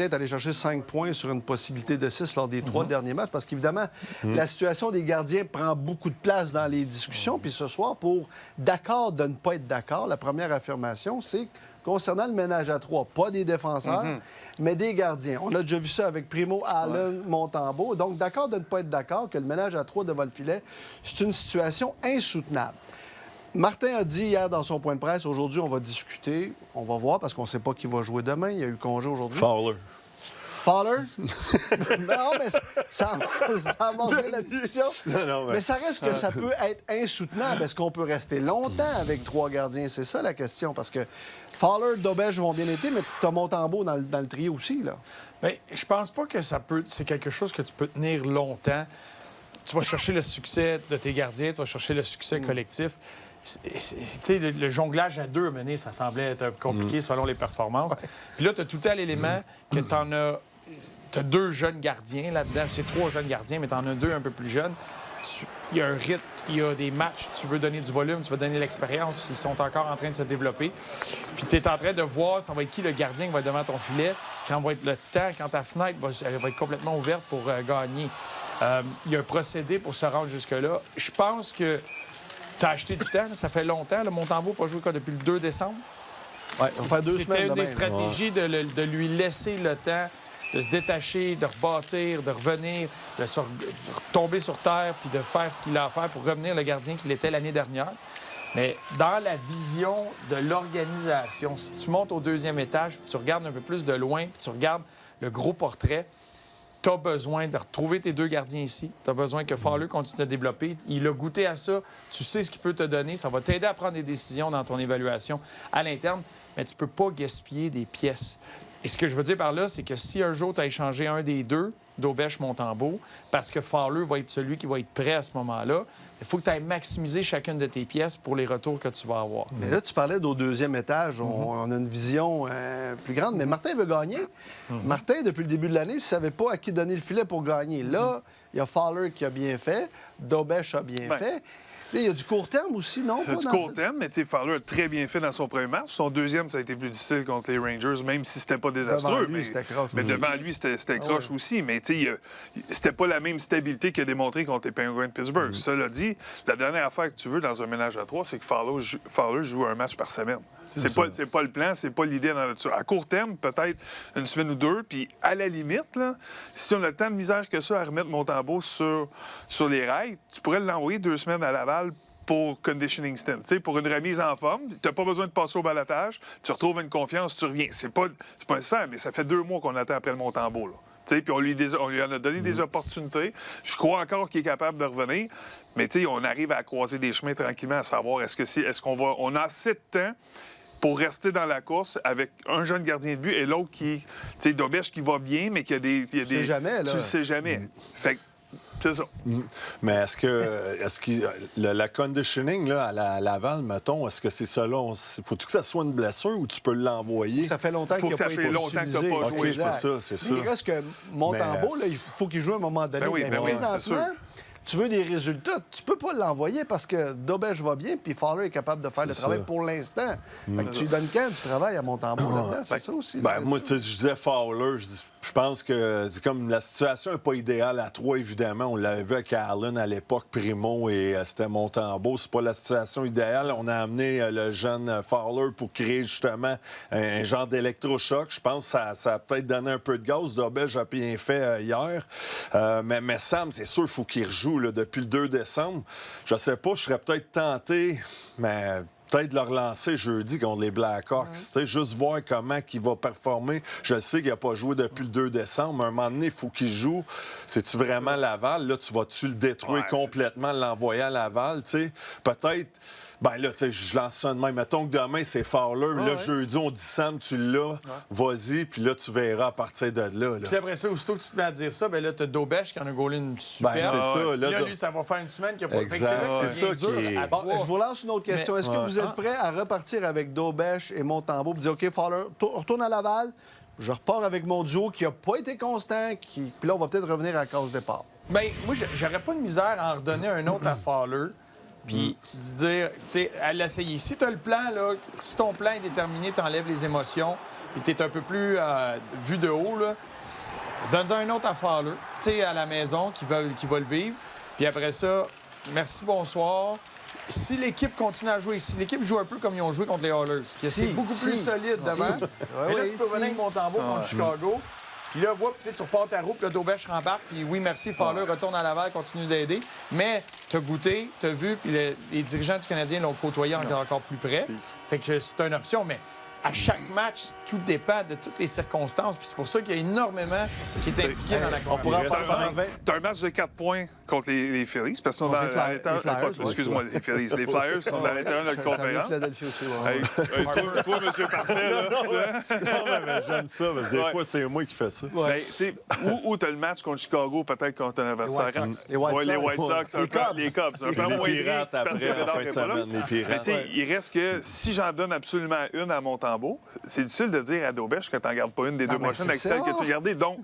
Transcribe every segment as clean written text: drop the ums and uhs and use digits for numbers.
est allé chercher 5 points sur une possibilité de 6 lors des 3 derniers matchs, parce qu'évidemment, la situation des gardiens prend beaucoup de place dans les discussions. Puis ce soir, pour d'accord de ne pas être d'accord, la première affirmation, c'est concernant le ménage à 3, pas des défenseurs, mais des gardiens. On a déjà vu ça avec Primo, Allen, Montembeault. Donc, d'accord de ne pas être d'accord que le ménage à 3 devant le filet, c'est une situation insoutenable. Martin a dit hier dans son point de presse, aujourd'hui, on va discuter, on va voir, parce qu'on ne sait pas qui va jouer demain. Il y a eu congé aujourd'hui. Fowler. Fowler? Non, mais ça amorcerait la discussion. Non, mais ça reste que ça peut être insoutenable. Est-ce qu'on peut rester longtemps avec 3 gardiens? C'est ça la question, parce que Fowler, Dobèche vont bien été, mais tu as Montembeault dans le trio aussi, là. Bien, je pense pas que ça peut... C'est quelque chose que tu peux tenir longtemps. Tu vas chercher le succès de tes gardiens, tu vas chercher le succès collectif. Tu sais, le jonglage à 2, mener, ça semblait être compliqué selon les performances. Puis là, tu as tout le temps l'élément que tu en as... Tu as 2 jeunes gardiens là-dedans. C'est 3 jeunes gardiens, mais tu en as 2 un peu plus jeunes. Il y a un rythme, il y a des matchs. Tu veux donner du volume, tu veux donner l'expérience. Ils sont encore en train de se développer. Puis tu es en train de voir ça va être qui le gardien qui va être devant ton filet, quand va être le temps, quand ta fenêtre elle va être complètement ouverte pour gagner. Il y a un procédé pour se rendre jusque-là. Je pense que tu as acheté du temps. Là, ça fait longtemps. Le Montembeault n'a pas joué depuis le 2 décembre. Ouais, on fait 2 semaines. C'était une des même. stratégies de lui laisser le temps de se détacher, de rebâtir, de revenir, de tomber sur terre puis de faire ce qu'il a à faire pour revenir le gardien qu'il était l'année dernière. Mais dans la vision de l'organisation, si tu montes au 2e étage puis tu regardes un peu plus de loin puis tu regardes le gros portrait, tu as besoin de retrouver tes 2 gardiens ici. Tu as besoin que Fowler continue de développer. Il a goûté à ça. Tu sais ce qu'il peut te donner. Ça va t'aider à prendre des décisions dans ton évaluation à l'interne, mais tu ne peux pas gaspiller des pièces. Et ce que je veux dire par là, c'est que si un jour tu as échangé un des 2, Dobèche-Montembeault, parce que Fowler va être celui qui va être prêt à ce moment-là, il faut que tu ailles maximiser chacune de tes pièces pour les retours que tu vas avoir. Mais là, tu parlais d'au 2e étage. On a une vision plus grande. Mais Martin veut gagner. Martin, depuis le début de l'année, ne savait pas à qui donner le filet pour gagner. Là, il y a Fowler qui a bien fait. Dobèche a bien fait. Là, il y a du court terme aussi, non? Il y a du court terme, mais Fowler a très bien fait dans son premier match. Son 2e, ça a été plus difficile contre les Rangers, même si c'était pas désastreux. Devant lui, c'était croche. Mais devant lui, c'était croche aussi. Mais c'était pas la même stabilité qu'il a démontré contre les Penguins de Pittsburgh. Cela dit, la dernière affaire que tu veux dans un ménage à 3, c'est que Fowler joue un match par semaine. C'est pas le plan, c'est pas l'idée dans la nature. À court terme, peut-être une semaine ou 2, puis à la limite, là, si on a tant de misère que ça à remettre Montembeault sur les rails, tu pourrais l'envoyer 2 semaines à Laval pour conditioning stint, pour une remise en forme. Tu n'as pas besoin de passer au balotage. Tu retrouves une confiance, tu reviens. C'est pas nécessaire, mais ça fait 2 mois qu'on attend après le Montembeault, là. Puis on lui en a donné des opportunités. Je crois encore qu'il est capable de revenir. Mais on arrive à croiser des chemins tranquillement, à savoir on a assez de temps pour rester dans la course avec un jeune gardien de but et l'autre qui, Dobèche qui va bien, mais qui a des... Tu sais jamais, là. Tu le sais jamais. Fait que, c'est ça. Mais est-ce que la conditioning là, à Laval, mettons, est-ce que c'est ça là? Faut-tu que ça soit une blessure ou tu peux l'envoyer? Ça fait longtemps qu'il n'a pas été utilisé. OK, c'est ça. Il reste que Montembeault, là, il faut qu'il joue à un moment donné. Ben oui, c'est sûr. Tu veux des résultats, tu peux pas l'envoyer parce que Dobèche va bien puis Fowler est capable de faire le travail pour l'instant. Fait que tu lui donnes quand du travail à Montembeault là-dedans? C'est ça aussi. Moi, je disais Fowler, je pense que c'est comme la situation n'est pas idéale à 3, évidemment. On l'avait vu avec Allen à l'époque, Primo, et c'était Montembeault. C'est pas la situation idéale. On a amené le jeune Fowler pour créer justement un genre d'électrochoc. Je pense que ça a peut-être donné un peu de gaz. Dobèche a bien fait hier. Mais Sam, c'est sûr, il faut qu'il rejoue là, depuis le 2 décembre. Je sais pas, je serais peut-être tenté, mais... peut-être le relancer jeudi contre les Blackhawks. Juste voir comment il va performer. Je sais qu'il n'a pas joué depuis le 2 décembre. À un moment donné, il faut qu'il joue. C'est-tu vraiment Laval? Là, tu vas-tu le détruire complètement, l'envoyer à Laval? T'sais? Peut-être... Ben là, tu sais, je lance ça de même. Mettons que demain, c'est Fowler. Là, jeudi, on dit Sam, tu l'as. Vas-y, puis là, tu verras à partir de là. Puis après ça, aussitôt que tu te mets à dire ça, ben là, tu as Dobèche qui en a gaulé une super. Ben, c'est ça. Là, lui, ça va faire une semaine qu'il n'a pas... Exact. C'est ça dur qui est... à Bon, je vous lance une autre question. Est-ce que vous êtes prêts à repartir avec Dobèche et Montembeault et dire, OK, Fowler, retourne à Laval, je repars avec mon duo qui n'a pas été constant, puis là, on va peut-être revenir à la case départ. Bien, moi, j'aurais pas de misère à en redonner un autre à Fowler. Puis de dire, tu sais, à l'essayer. Si tu as le plan, là, si ton plan est déterminé, tu enlèves les émotions, puis tu es un peu plus vu de haut, là, donne-en un autre à Fowler, tu sais, à la maison, qui va le vivre. Puis après ça, merci, bonsoir. Si l'équipe continue à jouer, si l'équipe joue un peu comme ils ont joué contre les Oilers, c'est beaucoup plus solide devant, mais là, tu peux venir avec Montembeault contre Chicago. Puis là, tu repars ta roue, puis là, Daubèche rembarque, puis oui, merci, Fowler retourne à Laval, continue d'aider. Mais t'as goûté, t'as vu, puis les dirigeants du Canadien l'ont côtoyé encore plus près. Fait que c'est une option, mais à chaque match, tout dépend de toutes les circonstances. Puis c'est pour ça qu'il y a énormément qui est impliqué dans la conversation. T'as un match de 4 points contre les Phillies, parce qu'ils sont dans l'intérieur... Excuse-moi, les Phillies. Les Flyers sont dans l'intérieur de notre conférence. Philadelphie aussi, Toi, monsieur Parfait, là... Non, mais j'aime ça, parce que des fois, c'est moi qui fais ça. Où t'as le match contre Chicago, peut-être contre un adversaire. Les White Sox, les Cubs. Un peu moins Pirates après, en fin de semaine, les Pirates. Mais il reste que si j'en donne absolument une à Montembeault, c'est difficile de dire à Daubèche que tu n'en gardes pas une des deux prochaines avec celle que tu as gardée. Donc, tu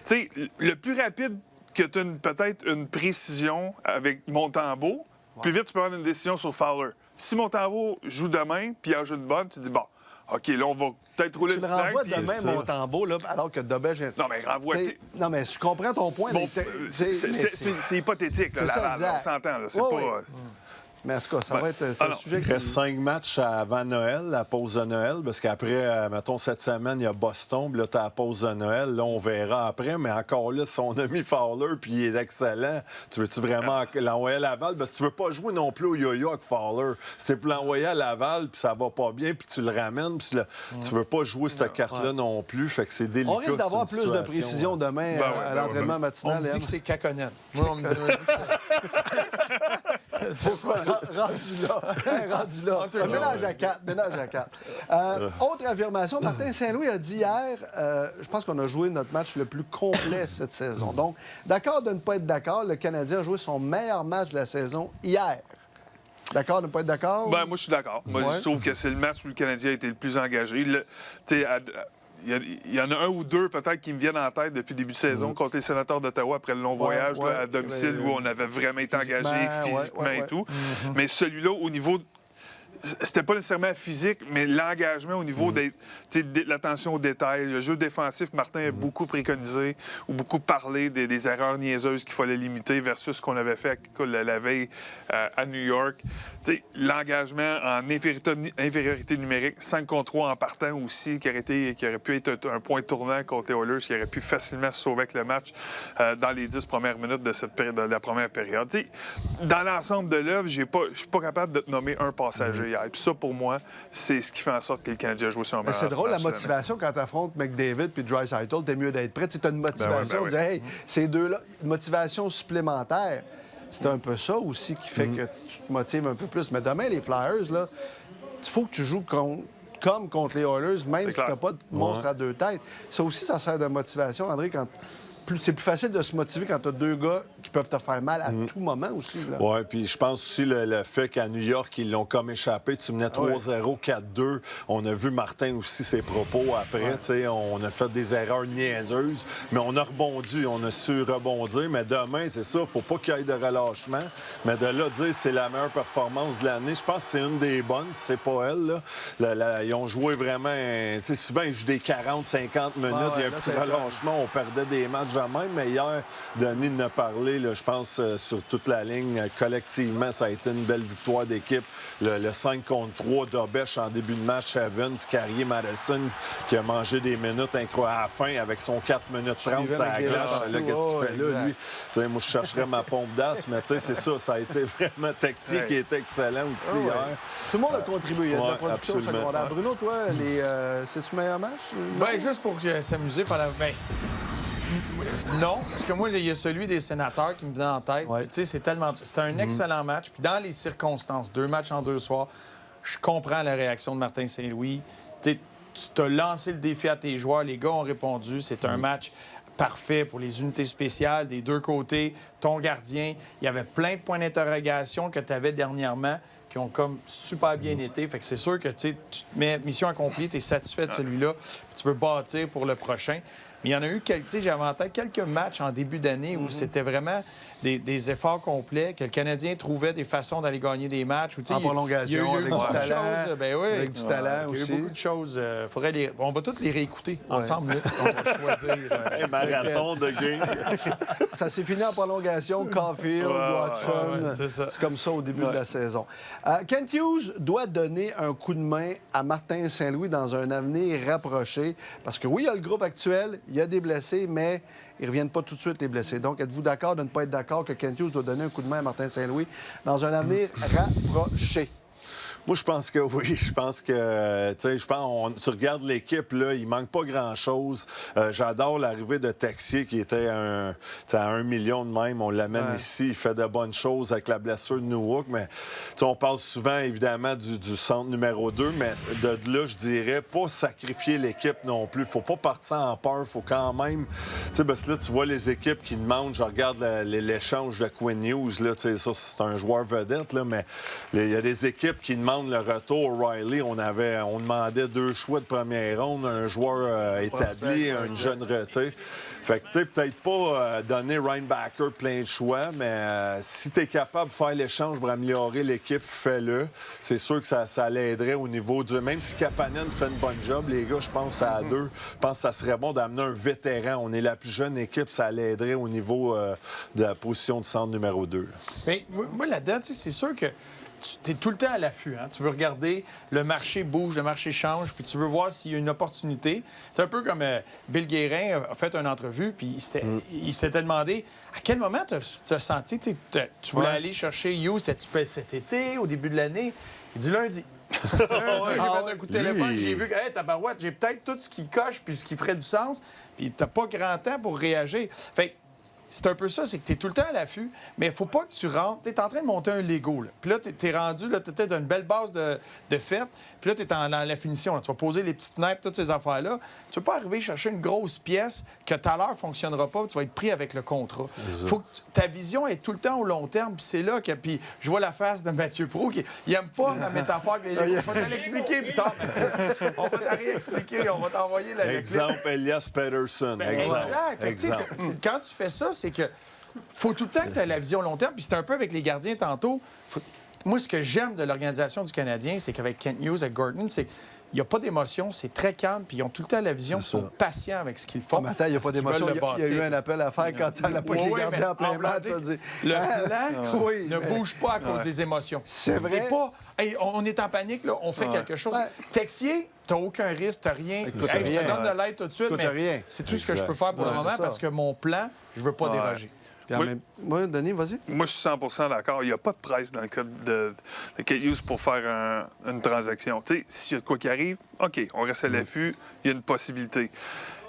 sais, le plus rapide que tu as peut-être une précision avec Montembeault, plus vite tu peux prendre une décision sur Fowler. Si Montembeault joue demain puis il en joue une bonne, tu dis, bon, OK, là, on va peut-être rouler tu le le renvoies flanc. demain, Montembeault, là, alors que Daubèche... Non, mais renvoie... Non, mais je comprends ton point. Bon, mais c'est hypothétique, là, Laval. On s'entend, là. C'est pas... Mais en tout cas, ça va être un sujet qui... Il reste 5 matchs avant Noël, la pause de Noël, parce qu'après, mettons, cette semaine, il y a Boston, puis là, tu as la pause de Noël. Là, on verra après, mais encore là, si on a mis Fowler, puis il est excellent, tu veux-tu vraiment l'envoyer à Laval? Parce que tu veux pas jouer non plus au yo-yo avec Fowler. C'est pour l'envoyer à Laval, puis ça va pas bien, puis tu le ramènes, puis tu veux pas jouer cette carte-là non plus, fait que c'est délicat. On risque d'avoir plus de précision demain à l'entraînement matinal. On me dit que c'est Kakonen. Moi, on me dit que c'est... Pourquoi? Rendu là. Ménage à quatre. Autre affirmation, Martin Saint-Louis a dit hier, je pense qu'on a joué notre match le plus complet cette saison. Donc, d'accord de ne pas être d'accord, le Canadien a joué son meilleur match de la saison hier. D'accord de ne pas être d'accord? Ben, moi, je suis d'accord. Moi, je trouve que c'est le match où le Canadien a été le plus engagé. Il y en a un ou deux, peut-être, qui me viennent en tête depuis le début de saison contre les Sénateurs d'Ottawa après le long voyage à domicile où on avait vraiment été engagé physiquement et tout. Mais celui-là, au niveau... C'était pas nécessairement physique, mais l'engagement au niveau de l'attention aux détails. Le jeu défensif, Martin a beaucoup préconisé ou beaucoup parlé des erreurs niaiseuses qu'il fallait limiter versus ce qu'on avait fait la veille à New York. L'engagement en infériorité numérique, 5 contre 3 en partant aussi, qui aurait pu être un point tournant contre les Oilers, qui aurait pu facilement se sauver avec le match dans les 10 premières minutes de la première période. T'sais, dans l'ensemble de l'œuvre, je suis pas capable de te nommer un passager. Puis ça, pour moi, c'est ce qui fait en sorte que le Canadien a joué son meilleur. C'est drôle, la motivation, quand tu affrontes McDavid puis Draisaitl, t'es mieux d'être prêt. Tu as une motivation de dire, hey, ces deux-là, une motivation supplémentaire. C'est un peu ça aussi qui fait que tu te motives un peu plus. Mais demain, les Flyers, là, il faut que tu joues comme contre les Oilers, même si tu n'as pas de monstre à deux têtes. Ça aussi, ça sert de motivation, André, quand... C'est plus facile de se motiver quand tu as deux gars qui peuvent te faire mal à tout moment aussi. Oui, puis je pense aussi le fait qu'à New York, ils l'ont comme échappé. Tu menais 3-0, 4-2. On a vu Martin aussi ses propos après. On a fait des erreurs niaiseuses, mais on a rebondi. On a su rebondir. Mais demain, c'est ça, il ne faut pas qu'il y ait de relâchement. Mais de là, dire c'est la meilleure performance de l'année, je pense que c'est une des bonnes, c'est pas elle. Là. Ils ont joué vraiment... souvent, ils jouent des 40-50 minutes. Il y a un petit relâchement. On perdait des matchs même, mais hier, Denis en a parlé, là, je pense, sur toute la ligne. Collectivement, ça a été une belle victoire d'équipe. Le 5 contre 3 d'Aubèche en début de match, Evans, Carrier, Madison, qui a mangé des minutes incroyables à la fin avec son 4 minutes 30 sur la glace. Qu'est-ce qu'il fait là, lui? T'sais, moi, je chercherais ma pompe d'as, mais c'est ça. Ça a été vraiment Texier qui était excellent aussi hier. Tout le monde a contribué. Il y a de la production secondaire. Bruno, toi, c'est-tu meilleur match? Bien, juste pour s'amuser pendant... Non, parce que moi, il y a celui des Sénateurs qui me vient en tête. C'était un excellent match. Puis dans les circonstances, 2 matchs en 2 soirs, je comprends la réaction de Martin Saint-Louis. Tu as lancé le défi à tes joueurs. Les gars ont répondu. C'est un match parfait pour les unités spéciales des deux côtés. Ton gardien, il y avait plein de points d'interrogation que tu avais dernièrement qui ont comme super bien été. Fait que c'est sûr que tu te mets mission accomplie, tu es satisfait de celui-là, puis tu veux bâtir pour le prochain. Mais il y en a eu j'avais en tête quelques matchs en début d'année où c'était vraiment des efforts complets, que le Canadien trouvait des façons d'aller gagner des matchs. Où, en prolongation, il y a eu beaucoup de choses. Ben oui, avec du talent il y a aussi. eu beaucoup de choses. On va tous les réécouter ensemble. Là. On va choisir. Un marathon de game. Ça s'est fini en prolongation. Caulfield, Watson. c'est ça. C'est comme ça au début de la saison. Kent Hughes doit donner un coup de main à Martin Saint-Louis dans un avenir rapproché. Parce que oui, il y a le groupe actuel, il y a des blessés, mais ils ne reviennent pas tout de suite, les blessés. Donc, êtes-vous d'accord de ne pas être d'accord que Kent Hughes doit donner un coup de main à Martin Saint-Louis dans un avenir rapproché? Moi, je pense que oui. Je pense que, tu regardes l'équipe, là, il manque pas grand-chose. J'adore l'arrivée de Texier, qui était à 1 million de même. On l'amène ici, il fait de bonnes choses avec la blessure de Newhook. Mais, on parle souvent, évidemment, du centre numéro 2, mais de là, je dirais, pas sacrifier l'équipe non plus. Faut pas partir en peur. Faut quand même... Parce que là, tu vois les équipes qui demandent, je regarde l'échange de Quinn Hughes, là, ça, c'est un joueur vedette, là, mais il y a des équipes qui demandent le retour. O'Reilly, on demandait 2 choix de première ronde, un joueur établi, une jeune retraite. Fait que, tu sais, peut-être pas donner Reinbacker plein de choix, mais si tu es capable de faire l'échange pour améliorer l'équipe, fais-le. C'est sûr que ça l'aiderait au niveau du... Même si Kapanen fait une bonne job, les gars, je pense à deux. Je pense que ça serait bon d'amener un vétéran. On est la plus jeune équipe, ça l'aiderait au niveau de la position de centre numéro 2. Mais moi, là-dedans, c'est sûr que tu es tout le temps à l'affût. Hein? Tu veux regarder, le marché bouge, le marché change, puis tu veux voir s'il y a une opportunité. C'est un peu comme Bill Guérin a fait une entrevue, puis il s'était demandé à quel moment tu as senti, tu voulais aller chercher Hughes, cet été, au début de l'année. Il dit lundi. Lundi, j'ai fait un coup de téléphone, j'ai vu que, hey, tabarouette, j'ai peut-être tout ce qui coche puis ce qui ferait du sens, puis t'as pas grand temps pour réagir. Fait que c'est un peu ça, c'est que tu es tout le temps à l'affût, mais il faut pas que tu rentres. Tu es en train de monter un Lego. Là. Puis là, tu es rendu, tu étais dans une belle base de fête. Puis là, tu es dans la finition. Là. Tu vas poser les petites fenêtres, toutes ces affaires-là. Tu ne peux pas arriver chercher une grosse pièce que tout à l'heure ne fonctionnera pas. Tu vas être pris avec le contrat. Faut que ta vision est tout le temps au long terme. Puis c'est là que. Puis je vois la face de Mathieu Pro qui n'aime pas ma métaphore avec les Legos. Je vais te l'expliquer plus tard, Mathieu. On va t'en réexpliquer. On va t'envoyer la Exemple, Elias Pettersson. Exact. Quand tu fais ça, c'est que faut tout le temps que tu aies la vision long terme. Puis c'est un peu avec les gardiens tantôt. Moi, ce que j'aime de l'organisation du Canadien, c'est qu'avec Kent Hughes, avec Gordon, c'est qu'il n'y a pas d'émotion, c'est très calme, puis ils ont tout le temps la vision, ils sont patients avec ce qu'ils font. Mais attends, il n'y a pas d'émotion. Il y a eu un appel à faire quand ça n'a pas été gardé en plein match. Le plan ne bouge pas à cause des émotions. C'est vrai. Pas, hey, on est en panique, là, on fait quelque chose. Texier, tu n'as aucun risque, tu n'as rien. Je te donne de l'aide tout de suite, mais c'est tout ce que je peux faire pour le moment parce que mon plan, je ne veux pas déroger. Moi, Denis, vas-y. Moi, je suis 100 d'accord. Il n'y a pas de presse dans le cas de Kent Hughes pour faire une transaction. Tu sais, s'il y a de quoi qui arrive, OK, on reste à l'affût, il y a une possibilité.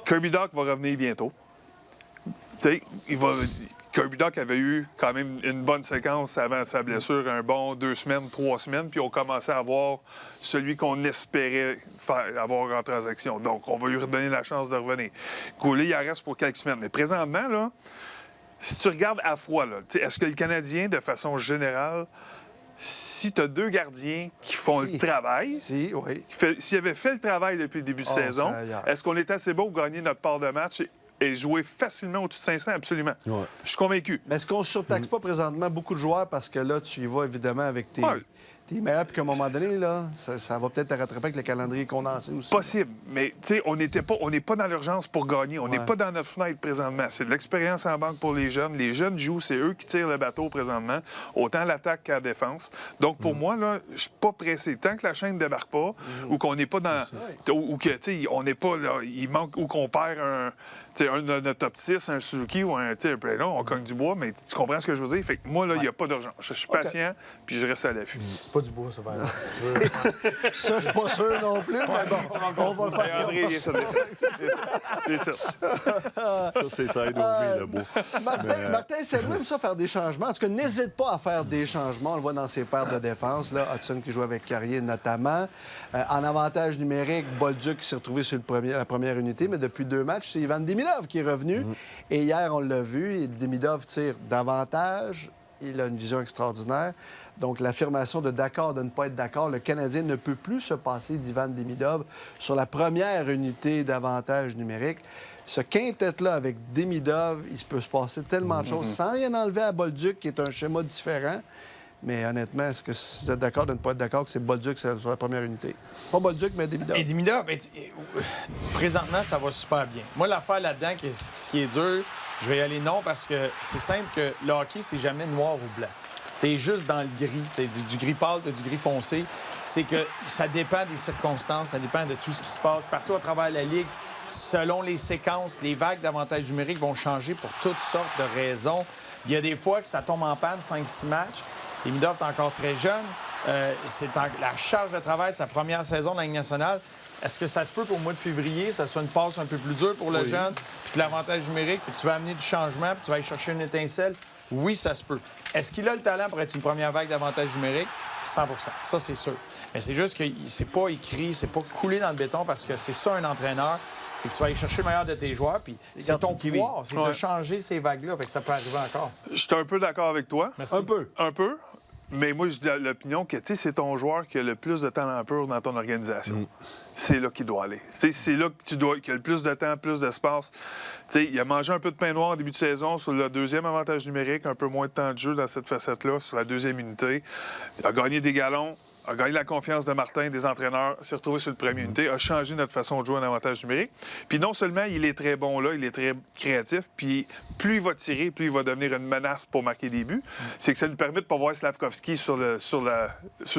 Kirby Dach va revenir bientôt. Tu sais, Kirby Dach avait eu quand même une bonne séquence avant sa blessure, un bon 2 semaines, 3 semaines, puis on commençait à avoir celui qu'on espérait avoir en transaction. Donc, on va lui redonner la chance de revenir. Goulet, il en reste pour quelques semaines. Mais présentement, là, si tu regardes à froid, est-ce que le Canadien, de façon générale, si tu as 2 gardiens qui font le travail, s'ils avaient fait le travail depuis le début de saison, est-ce qu'on est assez bon pour gagner notre part de match et jouer facilement au-dessus de 500? Absolument. Ouais. Je suis convaincu. Mais est-ce qu'on ne surtaxe pas présentement beaucoup de joueurs parce que là, tu y vas évidemment avec tes meilleurs, puis qu'à un moment donné, là, ça va peut-être te rattraper avec le calendrier condensé aussi. Possible. Mais, tu sais, on n'est pas dans l'urgence pour gagner. On n'est pas dans notre fenêtre présentement. C'est de l'expérience en banque pour les jeunes. Les jeunes jouent, c'est eux qui tirent le bateau présentement, autant l'attaque qu'à la défense. Donc, pour moi, là, je suis pas pressé. Tant que la chaîne ne débarque pas, ou qu'on n'est pas dans... Ou que, tu sais, on n'est pas là... Il manque... Ou qu'on perd un de notre top 6, un Suzuki ou un Prénom, on cogne du bois, mais tu comprends ce que je veux dire? Fait que moi, là, il n'y a pas d'urgence. Je suis patient, puis je reste à l'affût. C'est pas du bois, ça, va. Ça, je suis pas sûr non plus, mais bon, on va le faire. André, il est ça. C'est ça. Ça, c'est taille d'Omi, le bois. Martin, c'est même ça, faire des changements. En tout cas, n'hésite pas à faire des changements. On le voit dans ses paires de défense, là. Hudson qui joue avec Carrier, notamment. En avantage numérique, Bolduc qui s'est retrouvé sur la première unité, mais depuis 2 matchs, c'est Ivan Demidov qui est revenu. Et hier, on l'a vu, Demidov tire davantage. Il a une vision extraordinaire. Donc, l'affirmation de d'accord, de ne pas être d'accord, le Canadien ne peut plus se passer d'Ivan Demidov sur la première unité d'avantage numérique. Ce quintet-là, avec Demidov, il peut se passer tellement de choses sans rien enlever à Bolduc, qui est un schéma différent. Mais honnêtement, est-ce que vous êtes d'accord de ne pas être d'accord que c'est Bolduc sur la première unité? Pas Bolduc, mais Demidov. Et Demidov, présentement, ça va super bien. Moi, l'affaire là-dedans, ce qui est dur, je vais y aller non parce que c'est simple que le hockey, c'est jamais noir ou blanc. T'es juste dans le gris. T'es du gris pâle, t'as du gris foncé. C'est que ça dépend des circonstances, ça dépend de tout ce qui se passe partout à travers la Ligue. Selon les séquences, les vagues d'avantages numériques vont changer pour toutes sortes de raisons. Il y a des fois que ça tombe en panne, 5-6 matchs. Demidov est encore très jeune. C'est la charge de travail de sa première saison de la Ligue nationale. Est-ce que ça se peut qu'au mois de février, ça soit une passe un peu plus dure pour le jeune, puis que l'avantage numérique, puis tu vas amener du changement, puis tu vas aller chercher une étincelle? Oui, ça se peut. Est-ce qu'il a le talent pour être une première vague d'avantage numérique? 100 ça, c'est sûr. Mais c'est juste que c'est pas écrit, c'est pas coulé dans le béton parce que c'est ça un entraîneur. C'est que tu vas aller chercher le meilleur de tes joueurs, puis c'est ton pouvoir, c'est de changer ces vagues-là. Fait que ça peut arriver encore. Je suis un peu d'accord avec toi. Merci. Un peu. Mais moi, j'ai l'opinion que c'est ton joueur qui a le plus de talent pur dans ton organisation. C'est là qu'il doit aller. C'est là que qu'il a le plus de temps, plus d'espace. Il a mangé un peu de pain noir en début de saison sur le deuxième avantage numérique, un peu moins de temps de jeu dans cette facette-là, sur la deuxième unité. Il a gagné des galons, a gagné la confiance de Martin, des entraîneurs, s'est retrouvé sur le premier unité, a changé notre façon de jouer en avantage numérique. Puis non seulement il est très bon là, il est très créatif, puis plus il va tirer, plus il va devenir une menace pour marquer des buts. C'est que ça nous permet de ne pas voir Slafkovský sur le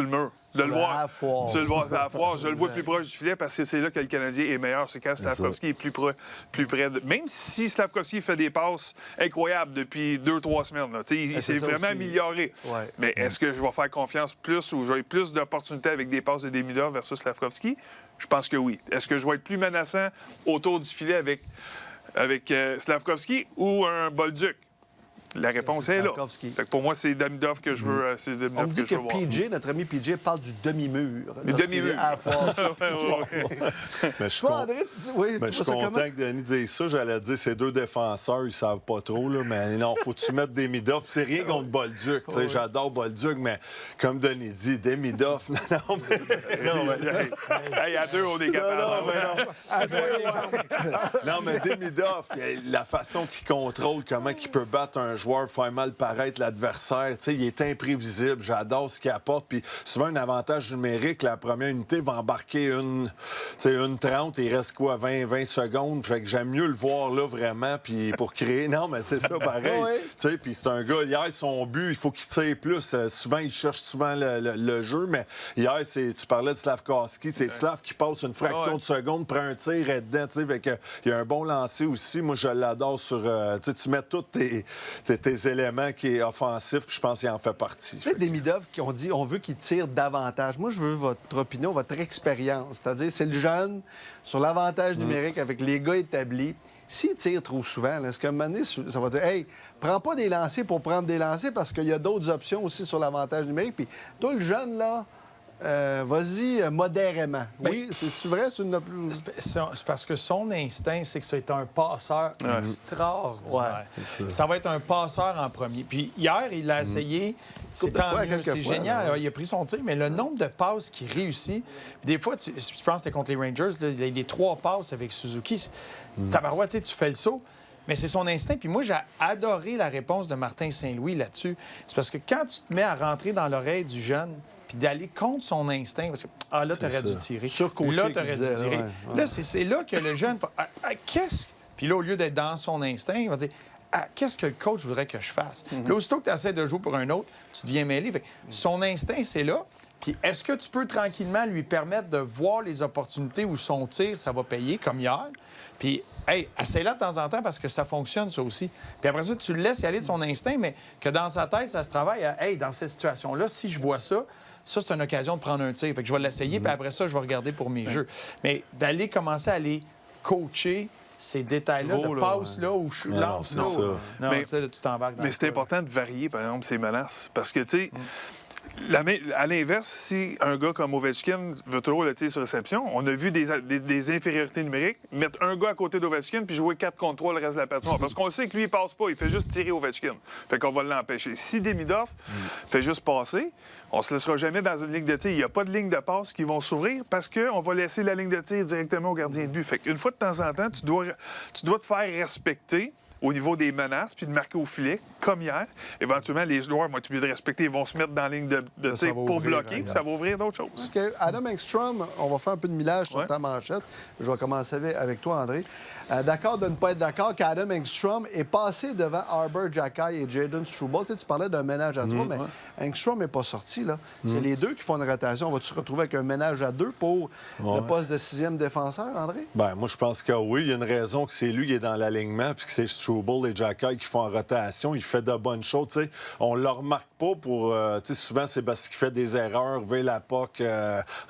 mur. De le voir. Tu le vois à la foire. Je le vois plus proche du filet parce que c'est là que le Canadien est meilleur. C'est quand Slafkovský est plus près de... Même si Slafkovský fait des passes incroyables depuis 2-3 semaines. Là. Il s'est vraiment amélioré. Ouais. Mais est-ce que je vais faire confiance plus ou j'aurai plus d'opportunités avec des passes de Demidov versus Slafkovský? Je pense que oui. Est-ce que je vais être plus menaçant autour du filet avec Slafkovský ou un Bolduc? La réponse est là. Fait que pour moi, c'est Demidov que je veux. C'est Demidov on dit que PJ, notre ami PJ, parle du demi-mur. Le demi-mur. Mais je suis content que Denis dise ça. J'allais dire, ces deux défenseurs, ils savent pas trop. Là, mais non, faut-tu mettre Demidov? C'est rien contre Bolduc. J'adore Bolduc, mais comme Denis dit, Demidov, non, Hey, à deux, on est capable. Non, mais Demidov, la façon qu'il contrôle, comment il peut battre un joueur, faire mal paraître l'adversaire, il est imprévisible. J'adore ce qu'il apporte. Puis souvent, un avantage numérique, la première unité va embarquer une 30 et il reste quoi, 20 secondes. Fait que j'aime mieux le voir là, vraiment, puis pour créer. Non, mais c'est ça, pareil. Puis c'est un gars, hier, son but, il faut qu'il tire plus. Souvent, il cherche souvent le jeu, mais hier, tu parlais de Slafkovský. C'est Slav qui passe une fraction de seconde, prend un tir, est dedans. Fait que, il y a un bon lancer aussi. Moi, je l'adore sur... tu mets tous tes éléments qui est offensif, puis je pense qu'il en fait partie. Peut-être Demidov qui ont dit on veut qu'il tire davantage. Moi, je veux votre opinion, votre expérience. C'est-à-dire, c'est le jeune sur l'avantage numérique avec les gars établis. S'il tire trop souvent, est-ce qu'à un moment donné, ça va dire hey, prends pas des lancers pour prendre des lancers parce qu'il y a d'autres options aussi sur l'avantage numérique. Puis toi, le jeune, là, vas-y modérément. Oui, c'est vrai, c'est une... C'est parce que son instinct, c'est que c'est un passeur extraordinaire. Ouais, ça va être un passeur en premier. Puis hier, il l'a essayé. C'est tant mieux, c'est génial. Ouais. Il a pris son tir, mais le nombre de passes qu'il réussit... Des fois, je pense que c'était contre les Rangers, là, les 3 passes avec Suzuki. Tabarouette, tu fais le saut. Mais c'est son instinct. Puis moi, j'ai adoré la réponse de Martin Saint-Louis là-dessus. C'est parce que quand tu te mets à rentrer dans l'oreille du jeune, puis d'aller contre son instinct, parce que là, tu aurais dû tirer. Là, tu aurais dû tirer. Là, c'est là que le jeune fait qu'est-ce... Puis là, au lieu d'être dans son instinct, il va dire qu'est-ce que le coach voudrait que je fasse? Puis là, aussitôt que tu essaies de jouer pour un autre, tu deviens mêlé. Fait, son instinct, c'est là. Puis est-ce que tu peux tranquillement lui permettre de voir les opportunités où son tir, ça va payer, comme hier? Puis, hey, essaie-la de temps en temps parce que ça fonctionne, ça aussi. Puis après ça, tu le laisses y aller de son instinct, mais que dans sa tête, ça se travaille à, hey, dans cette situation-là, si je vois ça, c'est une occasion de prendre un tir. Fait que je vais l'essayer, puis après ça, je vais regarder pour mes jeux. Mais d'aller commencer à aller coacher ces détails-là, de passe-là ou lance-là. Non, mais tu t'embarques dans. Mais c'est important de varier, par exemple, ces menaces. Parce que, tu sais, À l'inverse, si un gars comme Ovechkin veut toujours le tir sur réception, on a vu des infériorités numériques, mettre un gars à côté d'Ovechkin puis jouer 4 contre 3 le reste de la patinoire. Parce qu'on sait que lui, il passe pas, il fait juste tirer Ovechkin. Fait qu'on va l'empêcher. Si Demidov fait juste passer, on se laissera jamais dans une ligne de tir. Il n'y a pas de ligne de passe qui vont s'ouvrir parce qu'on va laisser la ligne de tir directement au gardien de but. Fait qu'une fois de temps en temps, tu dois te faire respecter au niveau des menaces, puis de marquer au filet, comme hier. Éventuellement, les joueurs vont être obligés de respecter, ils vont se mettre dans la ligne de tir pour bloquer, puis ça va ouvrir d'autres choses. OK. Adam Engstrom, on va faire un peu de millage sur Ouais. ta manchette. Je vais commencer avec toi, André. D'accord de ne pas être d'accord qu'Adam Engstrom est passé devant Arbor Xhekaj et Jayden Struble. Tu parlais d'un ménage à trois, mais Engstrom n'est pas sorti. Là. C'est les deux qui font une rotation. On va-tu se retrouver avec un ménage à deux pour le poste de 6e défenseur, André? Ben, moi, je pense que oui. Il y a une raison que c'est lui qui est dans l'alignement, puis que c'est Struble et Xhekaj qui font en rotation. Il fait de bonnes choses. T'sais, on ne le remarque pas pour. Souvent, c'est parce qu'il fait des erreurs, veut la POC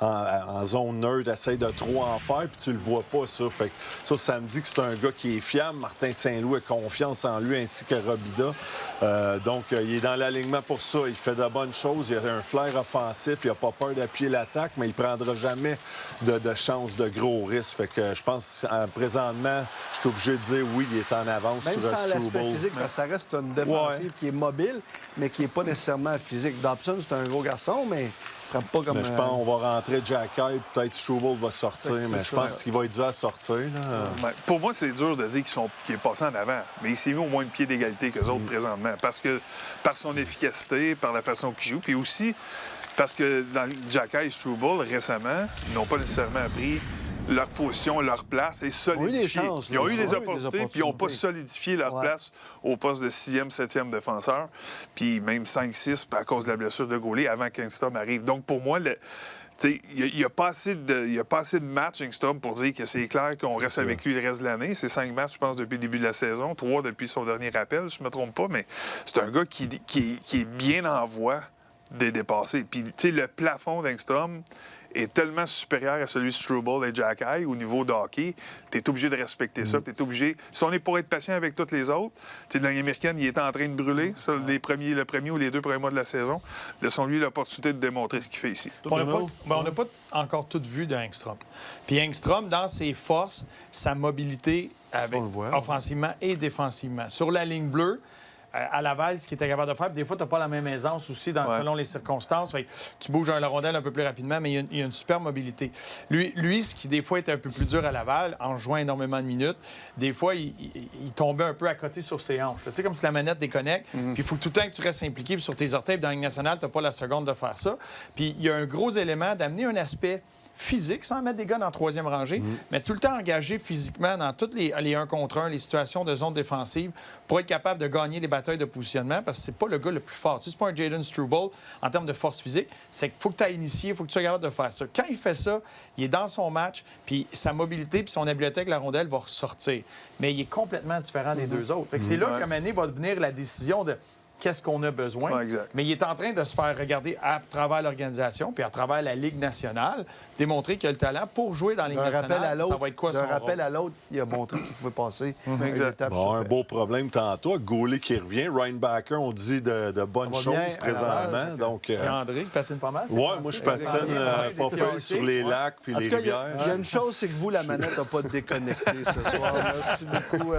en zone neutre, essaye de trop en faire, puis tu le vois pas, ça. Fait que ça me dit que c'est un gars qui est fiable. Martin Saint-Louis a confiance en lui, ainsi que Robida. Donc, il est dans l'alignement pour ça. Il fait de bonnes choses. Il a un flair offensif. Il n'a pas peur d'appuyer l'attaque, mais il ne prendra jamais de chance de gros risques. Fait que je pense, présentement, je suis obligé de dire oui, il est en avance Même sur sans l'aspect Struble. physique, parce que ça reste une défensive qui est mobile, mais qui n'est pas nécessairement physique. Dobson, c'est un gros garçon, mais il ne frappe pas comme... Mais je pense qu'on va rentrer Xhekaj, peut-être Struble va sortir, Fait que mais c'est je ça. pense qu'il va être dû à sortir. Là. Ben, pour moi, c'est dur de dire qu'il est passé en avant, mais il s'est mis au moins une pied d'égalité qu'eux autres présentement, par son efficacité, par la façon qu'il joue, puis aussi parce que dans Xhekaj et Struble, récemment, ils n'ont pas nécessairement appris leur position, leur place et solidifier. Ils ont eu des opportunités, puis ils n'ont pas solidifié leur place au poste de 6e, 7e défenseur, puis même 5-6 à cause de la blessure de Gaulet avant qu'Engstrom arrive. Donc, pour moi, il n'y a pas assez de matchs, Engstrom, pour dire que c'est clair qu'on reste avec lui le reste de l'année. C'est 5 matchs, je pense, depuis le début de la saison, 3 depuis son dernier rappel, je ne me trompe pas, mais c'est un gars qui est bien en voie de dépasser. Puis, tu sais, le plafond d'Engstrom est tellement supérieur à celui de Struble et Xhekaj au niveau de hockey, tu es obligé de respecter ça. T'es obligé... Si on est pour être patient avec toutes les autres, tu sais, de l'année américaine, il est en train de brûler, ça, le premier ou les 2 premiers mois de la saison. Laissons-lui l'opportunité de démontrer ce qu'il fait ici. On n'a pas encore tout vu de Engstrom. Puis Engstrom, dans ses forces, sa mobilité offensivement et défensivement. Sur la ligne bleue, à Laval, ce qu'il était capable de faire. Puis des fois, tu n'as pas la même aisance aussi selon les circonstances. Fait que tu bouges la rondelle un peu plus rapidement, mais il y a une super mobilité. Lui, ce qui des fois était un peu plus dur à Laval, en jouant énormément de minutes, des fois, il tombait un peu à côté sur ses hanches. Tu sais, comme si la manette déconnecte. Puis il faut que tout le temps que tu restes impliqué. Puis sur tes orteils, dans la Ligue nationale, tu n'as pas la seconde de faire ça. Puis il y a un gros élément d'amener un aspect physique, sans mettre des gars dans la 3e rangée, mais tout le temps engagé physiquement dans toutes les 1 contre 1, les situations de zone défensive, pour être capable de gagner les batailles de positionnement, parce que c'est pas le gars le plus fort. C'est pas un Jayden Struble en termes de force physique, c'est qu'il faut que tu aies initié, il faut que tu sois capable de faire ça. Quand il fait ça, il est dans son match, puis sa mobilité, puis son habileté avec la rondelle va ressortir. Mais il est complètement différent des deux autres. Fait que c'est là qu'à un moment donné va venir la décision de qu'est-ce qu'on a besoin. Ouais, exact. Mais il est en train de se faire regarder à travers l'organisation puis à travers la Ligue nationale, démontrer qu'il a le talent pour jouer dans la Ligue nationale. Ça va être quoi son rôle? D'un rappel à l'autre, il a montré qu'il pouvait passer une Exact. étape Bon, un supérieure. beau problème tantôt. Gaulet qui revient. Ryan Backer, on dit de bonnes Ça va bien choses à Laval. présentement. Donc, Et André, qui patine pas mal. ouais, moi, je patine pas peu sur les lacs puis En les tout cas, il y rivières. a une chose, c'est que vous, la manette n'a pas déconnecté ce soir. Merci beaucoup,